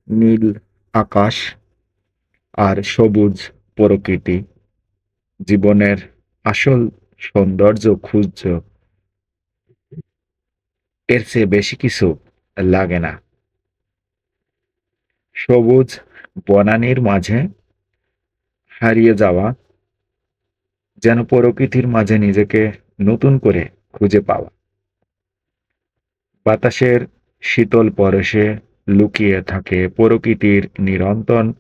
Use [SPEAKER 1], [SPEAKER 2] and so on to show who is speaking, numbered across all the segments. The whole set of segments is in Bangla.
[SPEAKER 1] নীল আকাশ আর সবুজ প্রকৃতি জীবনের আসল সৌন্দর্য খুঁজছ, এর চেয়ে বেশি কিছু লাগে না। সবুজ বনানীর মাঝে হারিয়ে যাওয়া, যেন প্রকৃতির মাঝে নিজেকে নতুন করে খুঁজে পাওয়া। বাতাসের শীতল পরশে লুকিয়ে থাকে প্রকৃতির নিরন্তর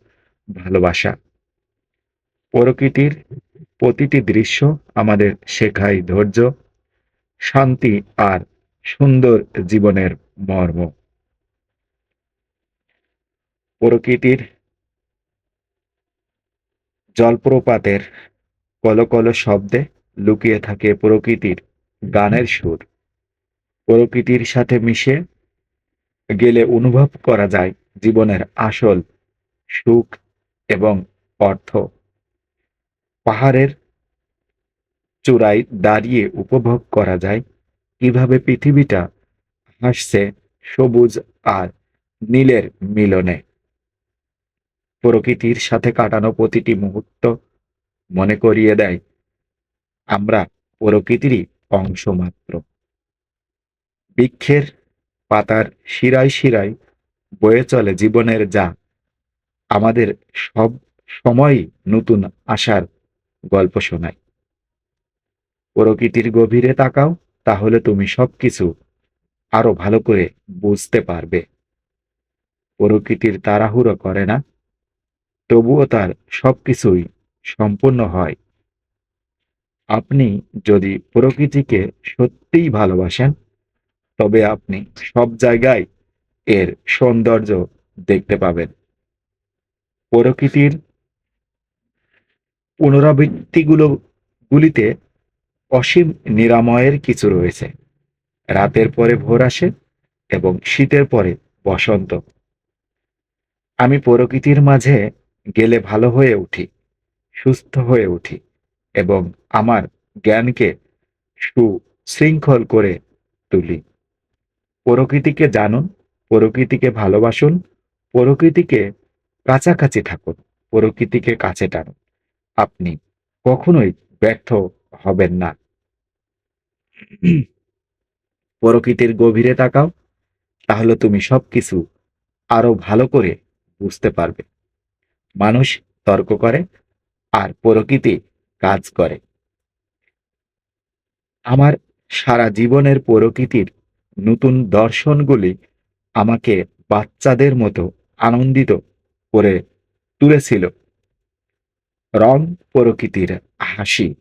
[SPEAKER 1] ভালোবাসা। প্রকৃতির প্রতিটি দৃশ্য আমাদের শেখায় ধৈর্য, শান্তি আর সুন্দর জীবনের মর্ম। প্রকৃতির জলপ্রপাতের কলকল শব্দে লুকিয়ে থাকে প্রকৃতির গানের সুর। প্রকৃতির সাথে মিশে গেলে অনুভব করা যায় জীবনের আসল সুখ এবং অর্থ। পাহাড়ের চূড়ায় দাঁড়িয়ে উপভোগ করা যায় কিভাবে পৃথিবীটা হাসছে সবুজ আর নীলের মিলনে। প্রকৃতির সাথে কাটানো প্রতিটি মুহূর্ত মনে করিয়ে দেয় আমরা প্রকৃতিরই অংশ মাত্র। বৃক্ষের পাতার শিরায় শিরায় বয়ে চলে জীবনের যা আমাদের সব সময়ই নতুন আশার গল্প শোনায়। প্রকৃতির গভীরে তাকাও, তাহলে তুমি সবকিছু আরো ভালো করে বুঝতে পারবে। প্রকৃতির তাড়াহুড়ো করে না, তবুও তার সবকিছুই সম্পূর্ণ হয়। আপনি যদি প্রকৃতিকে সত্যিই ভালোবাসেন, তবে আপনি সব জায়গায় এর সৌন্দর্য দেখতে পাবেন। প্রকৃতির পুনরাবৃত্তিগুলিতে অসীম নিরাময়ের কিছু রয়েছে। রাতের পরে ভোর আসে এবং শীতের পরে বসন্ত। আমি প্রকৃতির মাঝে গেলে ভালো হয়ে উঠি, সুস্থ হয়ে উঠি এবং আমার জ্ঞানকে সুশৃঙ্খল করে তুলি। প্রকৃতিকে জানুন, প্রকৃতিকে ভালোবাসুন, প্রকৃতিকে কাছাকাছি থাকুন, প্রকৃতিকে কাছে টানুন। আপনি কখনোই ব্যর্থ হবেন না। প্রকৃতির গভীরে তাকাও, তাহলে তুমি সবকিছু আরো ভালো করে বুঝতে পারবে। মানুষ তর্ক করে আর প্রকৃতি কাজ করে। আমার সারা জীবনের প্রকৃতির নতুন দর্শনগুলি আমাকে বাচ্চাদের মতো আনন্দিত করে তুলেছিল। রং প্রকৃতির হাসি,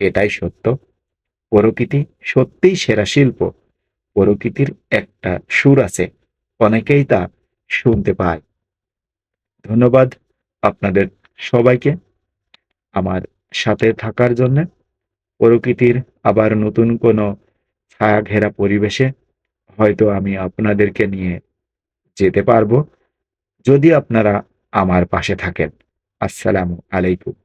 [SPEAKER 1] এটাই সত্য। প্রকৃতি সত্যিই সেরা শিল্প। প্রকৃতির একটা সুর আছে, অনেকেই তা শুনতে পায়। ধন্যবাদ আপনাদের সবাইকে আমার সাথে থাকার জন্য। প্রকৃতির আবার নতুন কোনো ছায়া ঘেরা পরিবেশে হয়তো আমি আপনাদেরকে নিয়ে যেতে পারবো, যদি আপনারা আমার পাশে থাকেন। আসসালামু আলাইকুম।